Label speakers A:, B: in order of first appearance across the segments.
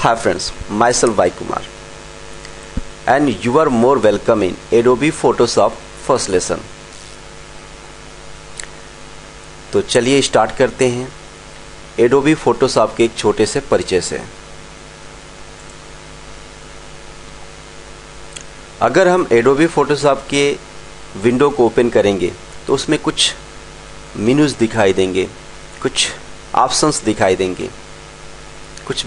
A: Hi friends, myself Vai Kumar and you are more welcome in Adobe Photoshop first lesson। तो चलिए start करते हैं Adobe Photoshop के एक छोटे से परिचय से। अगर हम Adobe Photoshop के विंडो को ओपन करेंगे तो उसमें कुछ मेन्यूज दिखाई देंगे, कुछ ऑप्शंस दिखाई देंगे, कुछ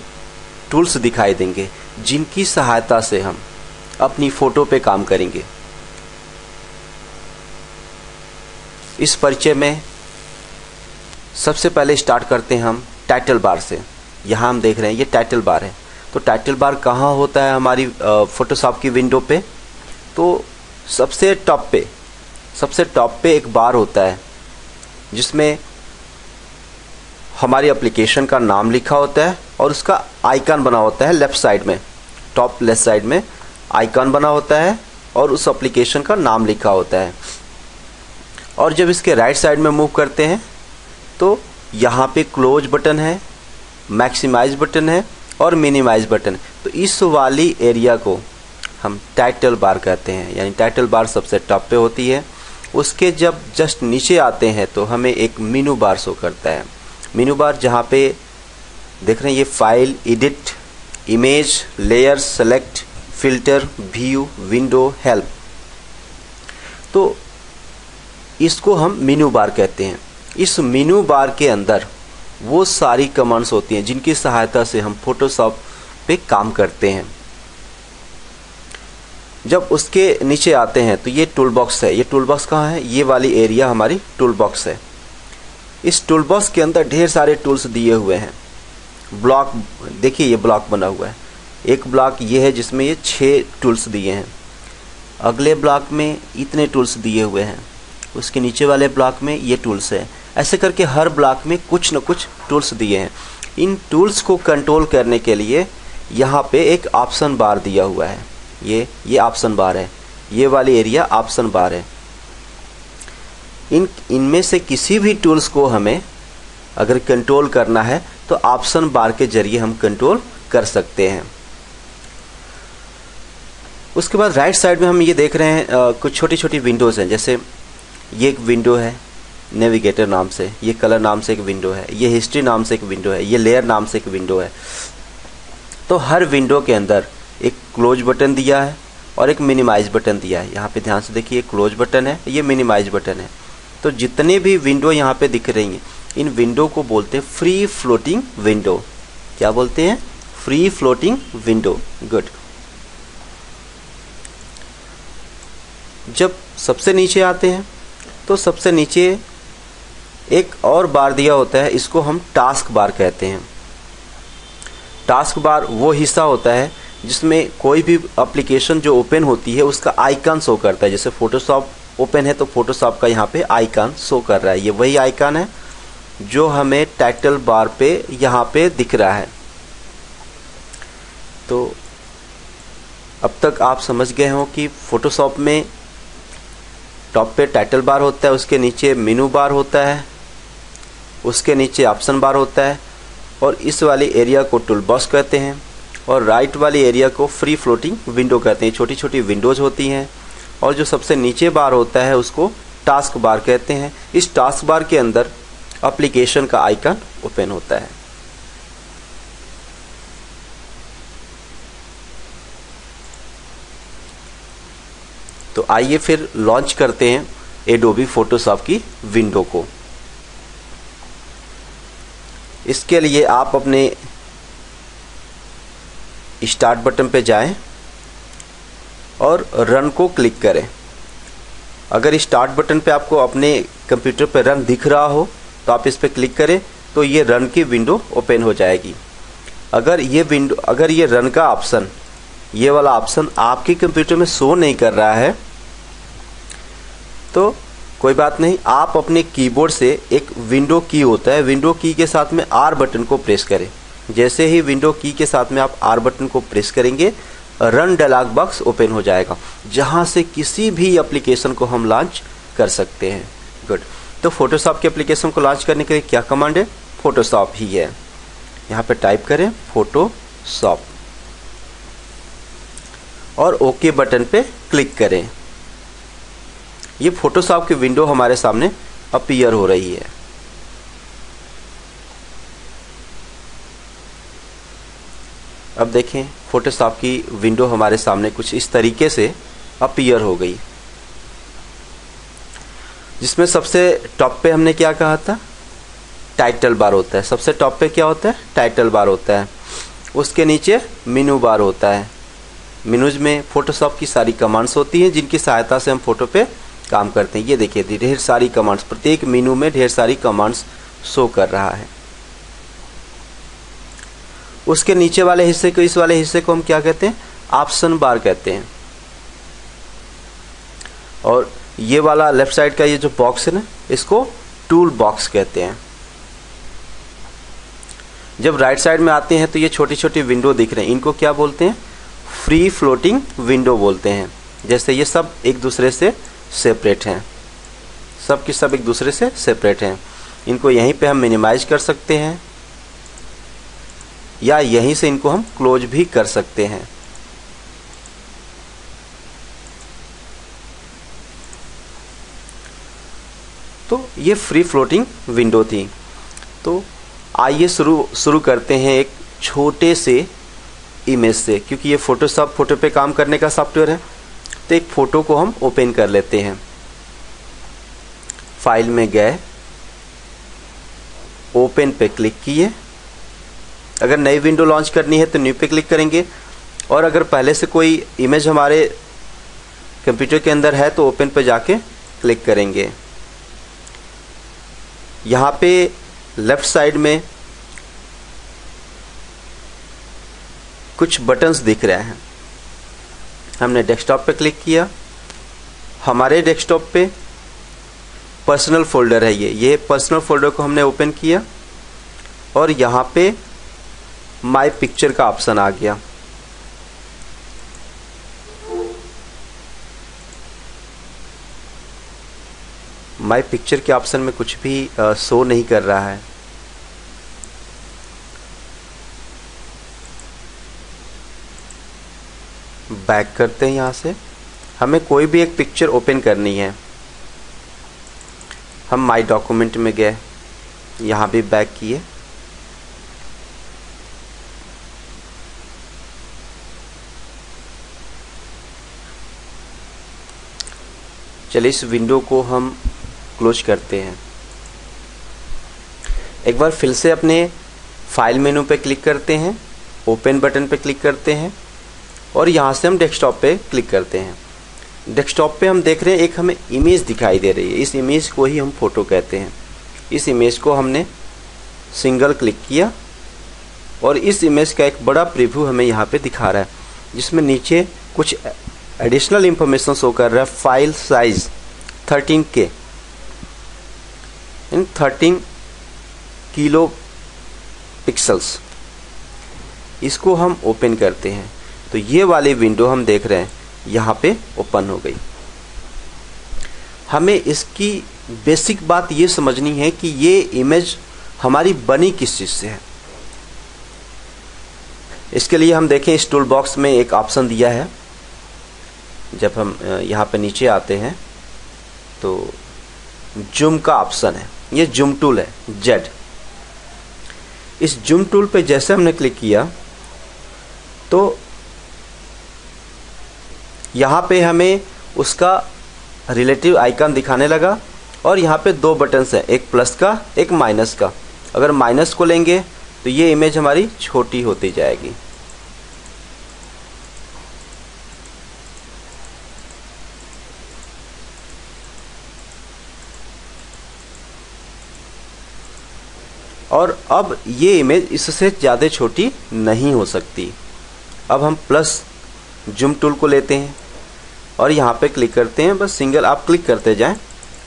A: टूल्स दिखाई देंगे जिनकी सहायता से हम अपनी फोटो पे काम करेंगे। इस परिचय में सबसे पहले स्टार्ट करते हैं हम टाइटल बार से। यहाँ हम देख रहे हैं ये टाइटल बार है। तो टाइटल बार कहाँ होता है हमारी फोटोशॉप की विंडो पे? तो सबसे टॉप पे एक बार होता है जिसमें हमारी एप्लीकेशन का नाम लिखा होता है और उसका आइकन बना होता है लेफ्ट साइड में, टॉप लेफ्ट साइड में आइकन बना होता है और उस एप्लीकेशन का नाम लिखा होता है। और जब इसके राइट साइड में मूव करते हैं तो यहाँ पे क्लोज बटन है, मैक्सिमाइज बटन है और मिनिमाइज बटन है। तो इस वाली एरिया को हम टाइटल बार कहते हैं, यानी टाइटल बार सबसे टॉप पे होती है। उसके जब जस्ट नीचे आते हैं तो हमें एक मेनू बार शो करता है। मेनू बार जहाँ पे देख रहे हैं ये file, edit, image, layer, select, filter, view, window, help. तो इसको हम मेनू बार कहते हैं। इस मेनू बार के अंदर वो सारी कमांड्स होती हैं जिनकी सहायता से हम फोटोशॉप पे काम करते हैं। जब उसके नीचे आते हैं तो ये टूल बॉक्स है। ये टूल बॉक्स कहाँ है? ये वाली एरिया हमारी टूल बॉक्स है। इस टूल बॉक्स के अंदर ढेर सारे टूल्स दिए हुए हैं। ब्लॉक देखिए, ये ब्लॉक बना हुआ है। एक ब्लॉक ये है जिसमें ये 6 टूल्स दिए हैं। अगले ब्लॉक में इतने टूल्स दिए हुए हैं। उसके नीचे वाले ब्लॉक में ये टूल्स है। ऐसे करके हर ब्लॉक में कुछ न कुछ टूल्स दिए हैं। इन टूल्स को कंट्रोल करने के लिए यहाँ पे एक ऑप्शन बार दिया हुआ है। ये ऑप्शन बार है। ये वाली एरिया ऑप्शन बार है। इनमें से किसी भी टूल्स को हमें अगर कंट्रोल करना है तो ऑप्शन बार के जरिए हम कंट्रोल कर सकते हैं। उसके बाद राइट साइड में हम ये देख रहे हैं कुछ छोटी छोटी विंडोज़ हैं। जैसे ये एक विंडो है नेविगेटर नाम से, ये कलर नाम से एक विंडो है, ये हिस्ट्री नाम से एक विंडो है, ये लेयर नाम से एक विंडो है। तो हर विंडो के अंदर एक क्लोज बटन दिया है और एक मिनिमाइज बटन दिया है। यहाँ पे ध्यान से देखिए, क्लोज बटन है, ये मिनिमाइज बटन है। तो जितने भी विंडो यहाँ पे दिख रही हैं इन विंडो को बोलते हैं फ्री फ्लोटिंग विंडो। क्या बोलते हैं? Free floating window. गुड। जब सबसे नीचे आते हैं तो सबसे नीचे एक और बार दिया होता है, इसको हम टास्क बार कहते हैं। टास्क बार वो हिस्सा होता है जिसमें कोई भी एप्लीकेशन जो ओपन होती है उसका आइकन शो करता है। जैसे फोटोशॉप ओपन है तो फोटोशॉप का यहाँ पे आइकन शो कर रहा है। ये वही आइकन है जो हमें टाइटल बार पे यहाँ पे दिख रहा है। तो अब तक आप समझ गए हो कि फोटोशॉप में टॉप पे टाइटल बार होता है, उसके नीचे मेनू बार होता है, उसके नीचे ऑप्शन बार होता है और इस वाली एरिया को टूल बॉक्स कहते हैं और राइट वाली एरिया को फ्री फ्लोटिंग विंडो कहते हैं। छोटी छोटी विंडोज होती हैं और जो सबसे नीचे बार होता है उसको टास्क बार कहते हैं। इस टास्क बार के अंदर एप्लीकेशन का आइकन ओपन होता है। तो आइए फिर लॉन्च करते हैं एडोबी फोटोशॉप की विंडो को। इसके लिए आप अपने स्टार्ट बटन पे जाएं और रन को क्लिक करें। अगर स्टार्ट बटन पे आपको अपने कंप्यूटर पे रन दिख रहा हो तो आप इस पे क्लिक करें तो ये रन की विंडो ओपन हो जाएगी। अगर ये रन का ऑप्शन, ये वाला ऑप्शन आपके कंप्यूटर में शो नहीं कर रहा है तो कोई बात नहीं, आप अपने कीबोर्ड से एक विंडो की होता है, विंडो की के साथ में आर बटन को प्रेस करें। जैसे ही विंडो की के साथ में आप आर बटन को प्रेस करेंगे रन डायलॉग बॉक्स ओपन हो जाएगा जहां से किसी भी एप्लीकेशन को हम लॉन्च कर सकते हैं। गुड। तो फोटोशॉप के एप्लीकेशन को लॉन्च करने के लिए क्या कमांड है? फोटोशॉप ही है। यहाँ पे टाइप करें फोटोशॉप। शॉप और ओके बटन पे क्लिक करें। ये फोटोशॉप की विंडो हमारे सामने अपीयर हो रही है। अब देखें फोटोशॉप की विंडो हमारे सामने कुछ इस तरीके से अपीयर हो गई, जिसमें सबसे टॉप पे हमने क्या कहा था, टाइटल बार होता है। सबसे टॉप पे क्या होता है, टाइटल बार होता है। उसके नीचे मेनू बार होता है। मेनूज में फोटोशॉप की सारी कमांड्स होती हैं जिनकी सहायता से हम फोटो पे काम करते हैं। ये देखिए ढेर सारी कमांड्स, प्रत्येक मेनू में ढेर सारी कमांड्स शो कर रहा है। उसके नीचे वाले हिस्से को, इस वाले हिस्से को हम क्या कहते हैं, ऑप्शन बार कहते हैं। और ये वाला लेफ्ट साइड का ये जो बॉक्स है ना, इसको टूल बॉक्स कहते हैं। जब राइट साइड में आते हैं तो ये छोटी छोटी विंडो दिख रहे हैं, इनको क्या बोलते हैं, फ्री फ्लोटिंग विंडो बोलते हैं। जैसे ये सब एक दूसरे से सेपरेट हैं, सब की सब एक दूसरे से सेपरेट हैं। इनको यहीं पे हम मिनिमाइज कर सकते हैं या यहीं से इनको हम क्लोज भी कर सकते हैं। तो ये फ्री फ्लोटिंग विंडो थी। तो आइए शुरू करते हैं एक छोटे से इमेज से, क्योंकि ये फोटोशॉप फोटो पे काम करने का सॉफ्टवेयर है। तो एक फोटो को हम ओपन कर लेते हैं। फाइल में गए, ओपन पे क्लिक किए। अगर नई विंडो लॉन्च करनी है तो न्यू पे क्लिक करेंगे, और अगर पहले से कोई इमेज हमारे कंप्यूटर के अंदर है तो ओपन पे जाके क्लिक करेंगे। यहाँ पे लेफ्ट साइड में कुछ बटन्स दिख रहे हैं। हमने डेस्कटॉप पे क्लिक किया। हमारे डेस्कटॉप पे पर्सनल फोल्डर है, ये पर्सनल फोल्डर को हमने ओपन किया और यहाँ पे माय पिक्चर का ऑप्शन आ गया। माय पिक्चर के ऑप्शन में कुछ भी शो नहीं कर रहा है। बैक करते हैं। यहाँ से हमें कोई भी एक पिक्चर ओपन करनी है। हम माय डॉक्यूमेंट में गए, यहाँ भी बैक किए। चलिए इस विंडो को हम क्लोज करते हैं। एक बार फिर से अपने फाइल मेनू पे क्लिक करते हैं, ओपन बटन पे क्लिक करते हैं और यहाँ से हम डेस्कटॉप पे क्लिक करते हैं। डेस्कटॉप पे हम देख रहे हैं एक हमें इमेज दिखाई दे रही है। इस इमेज को ही हम फोटो कहते हैं। इस इमेज को हमने सिंगल क्लिक किया और इस इमेज का एक बड़ा प्रीव्यू हमें यहाँ पे दिखा रहा है, जिसमें नीचे कुछ एडिशनल इंफॉर्मेशन शो कर रहा है। फाइल साइज 13K इन 13 किलो पिक्सल्स। इसको हम ओपन करते हैं तो ये वाली विंडो हम देख रहे हैं यहाँ पे ओपन हो गई। हमें इसकी बेसिक बात ये समझनी है कि ये इमेज हमारी बनी किस चीज़ से है। इसके लिए हम देखें इस टूल बॉक्स में एक ऑप्शन दिया है। जब हम यहाँ पे नीचे आते हैं तो जूम का ऑप्शन है, ये जूम टूल है जेड। इस जूम टूल पे जैसे हमने क्लिक किया तो यहाँ पे हमें उसका रिलेटिव आइकन दिखाने लगा और यहाँ पे दो बटन्स हैं, एक प्लस का एक माइनस का। अगर माइनस को लेंगे तो ये इमेज हमारी छोटी होती जाएगी। और अब ये इमेज इससे ज़्यादा छोटी नहीं हो सकती। अब हम प्लस जूम टूल को लेते हैं और यहाँ पे क्लिक करते हैं। बस सिंगल आप क्लिक करते जाएं,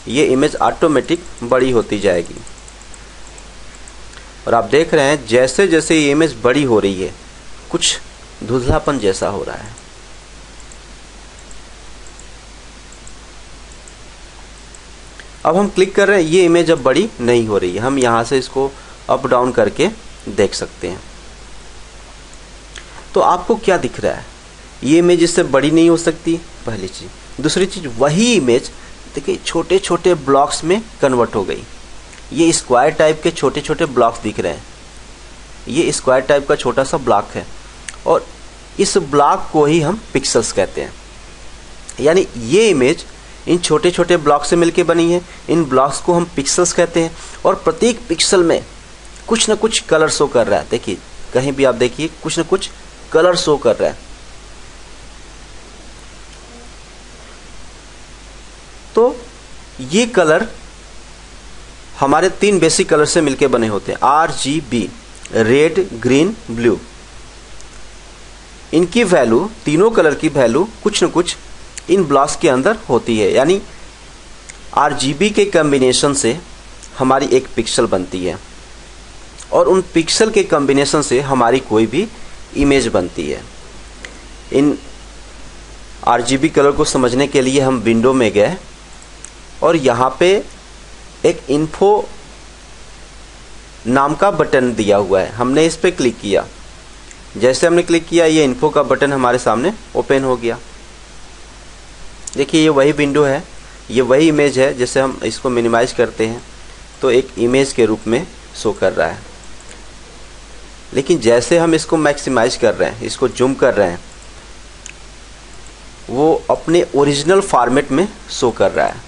A: ये इमेज ऑटोमेटिक बड़ी होती जाएगी। और आप देख रहे हैं जैसे जैसे ये इमेज बड़ी हो रही है कुछ धुंधलापन जैसा हो रहा है। अब हम क्लिक कर रहे हैं, ये इमेज अब बड़ी नहीं हो रही है। हम यहाँ से इसको अप डाउन करके देख सकते हैं। तो आपको क्या दिख रहा है, ये इमेज इससे बड़ी नहीं हो सकती, पहली चीज़। दूसरी चीज़, वही इमेज देखिए छोटे छोटे ब्लॉक्स में कन्वर्ट हो गई। ये स्क्वायर टाइप के छोटे छोटे ब्लॉक्स दिख रहे हैं, ये स्क्वायर टाइप का छोटा सा ब्लॉक है, और इस ब्लॉक को ही हम पिक्सल्स कहते हैं। यानी ये इमेज इन छोटे छोटे ब्लॉक से मिलके बनी है, इन ब्लॉक्स को हम पिक्सल्स कहते हैं। और प्रत्येक पिक्सल में कुछ ना कुछ कलर शो कर रहा है। देखिए कहीं भी आप देखिए कुछ ना कुछ कलर शो कर रहा है। तो ये कलर हमारे 3 बेसिक कलर से मिलके बने होते हैं, RGB, रेड, ग्रीन, ब्लू। इनकी वैल्यू, तीनों कलर की वैल्यू कुछ न कुछ इन ब्लॉक्स के अंदर होती है। यानी RGB के कॉम्बिनेशन से हमारी एक पिक्सल बनती है, और उन पिक्सल के कॉम्बिनेशन से हमारी कोई भी इमेज बनती है। इन RGB कलर को समझने के लिए हम विंडो में गए, और यहाँ पे एक इन्फो नाम का बटन दिया हुआ है, हमने इस पर क्लिक किया। जैसे हमने क्लिक किया, ये इन्फो का बटन हमारे सामने ओपन हो गया। देखिए ये वही विंडो है, ये वही इमेज है। जैसे हम इसको मिनिमाइज करते हैं तो एक इमेज के रूप में शो कर रहा है, लेकिन जैसे हम इसको मैक्सिमाइज कर रहे हैं, इसको जूम कर रहे हैं, वो अपने ओरिजिनल फॉर्मेट में शो कर रहा है।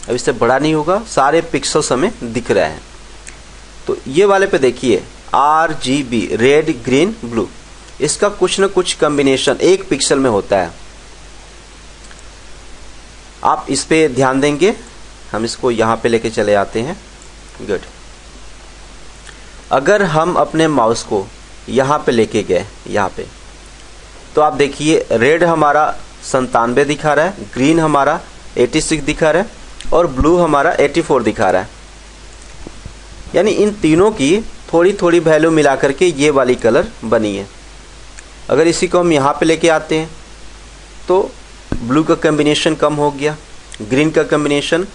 A: अब इससे बड़ा नहीं होगा, सारे पिक्सल्स हमें दिख रहे हैं। तो ये वाले पे देखिए RGB, रेड, ग्रीन, ब्लू, इसका कुछ न कुछ कॉम्बिनेशन एक पिक्सल में होता है। आप इस पे ध्यान देंगे, हम इसको यहाँ पे लेके चले आते हैं। गुड। अगर हम अपने माउस को यहाँ पे लेके गए, यहाँ पे, तो आप देखिए रेड हमारा 97 दिखा रहा है, ग्रीन हमारा 86 दिखा रहा है, और ब्लू हमारा 84 दिखा रहा है। यानी इन तीनों की थोड़ी थोड़ी वैल्यू मिला करके ये वाली कलर बनी है। अगर इसी को हम यहाँ पे लेके आते हैं तो ब्लू का कॉम्बिनेशन कम हो गया, ग्रीन का कॉम्बिनेशन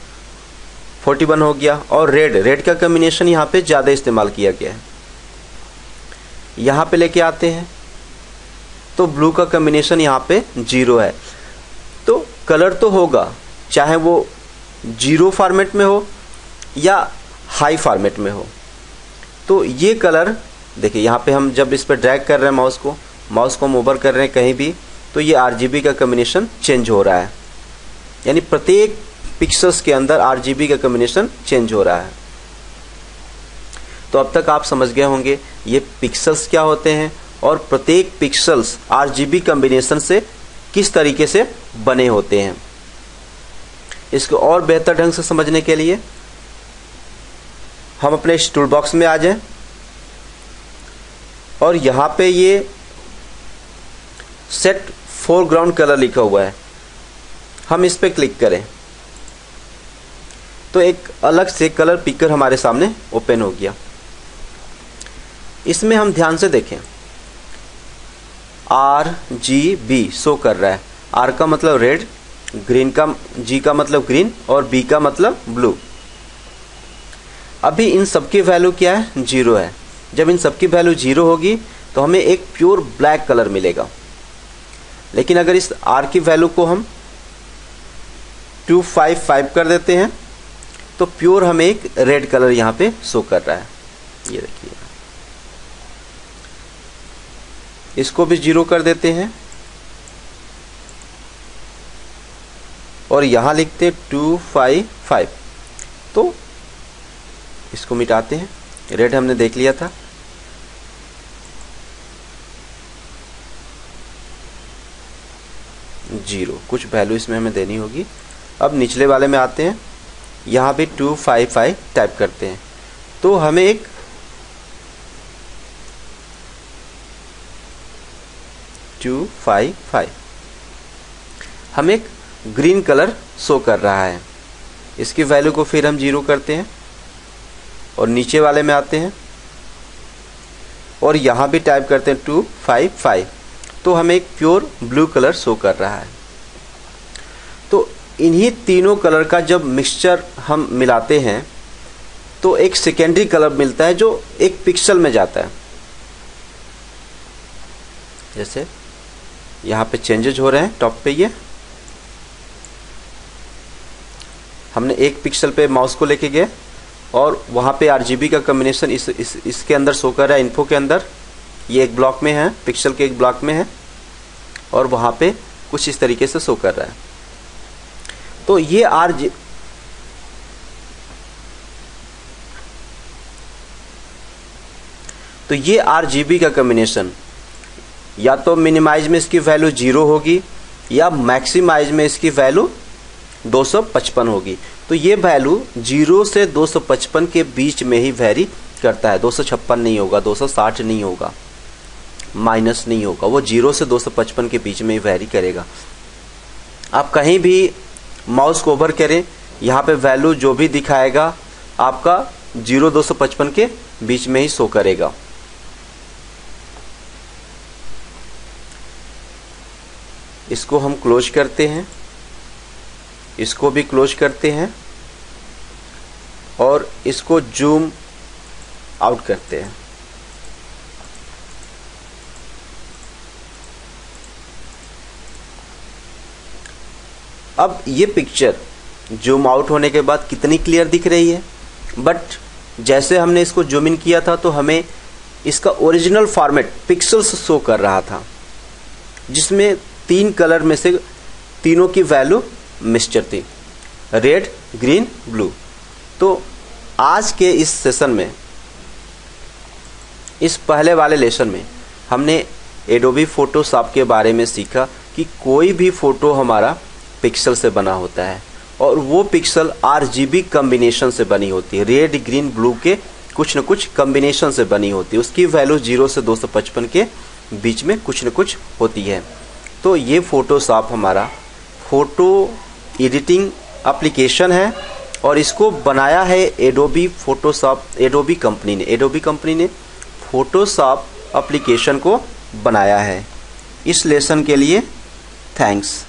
A: 41 हो गया, और रेड का कॉम्बिनेशन यहाँ पे ज़्यादा इस्तेमाल किया गया है। यहाँ पे लेके आते हैं तो ब्लू का कॉम्बिनेशन यहाँ पे 0 है। तो कलर तो होगा, चाहे वो 0 फॉर्मेट में हो या हाई फॉर्मेट में हो। तो ये कलर देखिए, यहाँ पे हम जब इस पर ड्रैग कर रहे हैं माउस को मूवर कर रहे हैं कहीं भी, तो ये RGB का कॉम्बिनेशन चेंज हो रहा है। यानी प्रत्येक पिक्सल्स के अंदर RGB का कॉम्बिनेशन चेंज हो रहा है। तो अब तक आप समझ गए होंगे ये पिक्सल्स क्या होते हैं, और प्रत्येक पिक्सल्स RGB कॉम्बिनेशन से किस तरीके से बने होते हैं। इसको और बेहतर ढंग से समझने के लिए हम अपने इस टूल बॉक्स में आ जाएं, और यहाँ पे ये सेट फोरग्राउंड कलर लिखा हुआ है, हम इस पे क्लिक करें तो एक अलग से कलर पिकर हमारे सामने ओपन हो गया। इसमें हम ध्यान से देखें, RGB शो कर रहा है। R का मतलब रेड, ग्रीन का, G का मतलब ग्रीन, और B का मतलब ब्लू। अभी इन सबकी वैल्यू क्या है, 0 है। जब इन सबकी वैल्यू 0 होगी तो हमें एक प्योर ब्लैक कलर मिलेगा। लेकिन अगर इस R की वैल्यू को हम 255 कर देते हैं तो प्योर हमें एक रेड कलर यहाँ पे शो कर रहा है। ये देखिए, इसको भी 0 कर देते हैं, और यहाँ लिखते 255, तो इसको मिटाते हैं। रेड हमने देख लिया था। जीरो, कुछ वैल्यू इसमें हमें देनी होगी। अब निचले वाले में आते हैं, यहाँ भी 255 टाइप करते हैं, तो हमें एक हमें एक ग्रीन कलर शो कर रहा है। इसकी वैल्यू को फिर हम 0 करते हैं, और नीचे वाले में आते हैं, और यहाँ भी टाइप करते हैं 255, तो हमें एक प्योर ब्लू कलर शो कर रहा है। तो इन्हीं तीनों कलर का जब मिक्सचर हम मिलाते हैं तो एक सेकेंडरी कलर मिलता है जो एक पिक्सल में जाता है। जैसे यहाँ पे चेंजेज हो रहे हैं टॉप पे, ये हमने एक पिक्सल पे माउस को लेके गए और वहाँ पे RGB का कॉम्बिनेशन इसके अंदर शो कर रहा है, इन्फो के अंदर। ये एक ब्लॉक में है, पिक्सल के एक ब्लॉक में है, और वहाँ पे कुछ इस तरीके से शो कर रहा है। तो ये RGB का कॉम्बिनेशन या तो मिनिमाइज में इसकी वैल्यू 0 होगी या मैक्सिमाइज में इसकी वैल्यू 255 होगी। तो ये वैल्यू 0 से 255 के बीच में ही वेरी करता है। 256 नहीं होगा, 260 नहीं होगा, माइनस नहीं होगा, वो 0 से 255 के बीच में ही वेरी करेगा। आप कहीं भी माउस को ओवर करें, यहाँ पे वैल्यू जो भी दिखाएगा आपका 0-255 के बीच में ही शो करेगा। इसको हम क्लोज करते हैं, इसको भी क्लोज करते हैं और इसको जूम आउट करते हैं। अब ये पिक्चर जूम आउट होने के बाद कितनी क्लियर दिख रही है, बट जैसे हमने इसको जूम इन किया था तो हमें इसका ओरिजिनल फॉर्मेट पिक्सल्स शो कर रहा था, जिसमें 3 कलर में से तीनों की वैल्यू मिक्सचर थी, रेड, ग्रीन, ब्लू। तो आज के इस सेशन में, इस पहले वाले लेसन में हमने एडोबी फोटोशॉप के बारे में सीखा कि कोई भी फोटो हमारा पिक्सल से बना होता है और वो पिक्सल RGB कॉम्बिनेशन से बनी होती है। रेड, ग्रीन, ब्लू के कुछ न कुछ कॉम्बिनेशन से बनी होती है। उसकी वैल्यू 0 से 255 के बीच में कुछ न कुछ होती है। तो ये फोटोशॉप हमारा फोटो एडिटिंग एप्लीकेशन है और इसको बनाया है एडोबी फोटोशॉप, एडोबी कंपनी ने फोटोशॉप एप्लीकेशन को बनाया है। इस लेसन के लिए थैंक्स।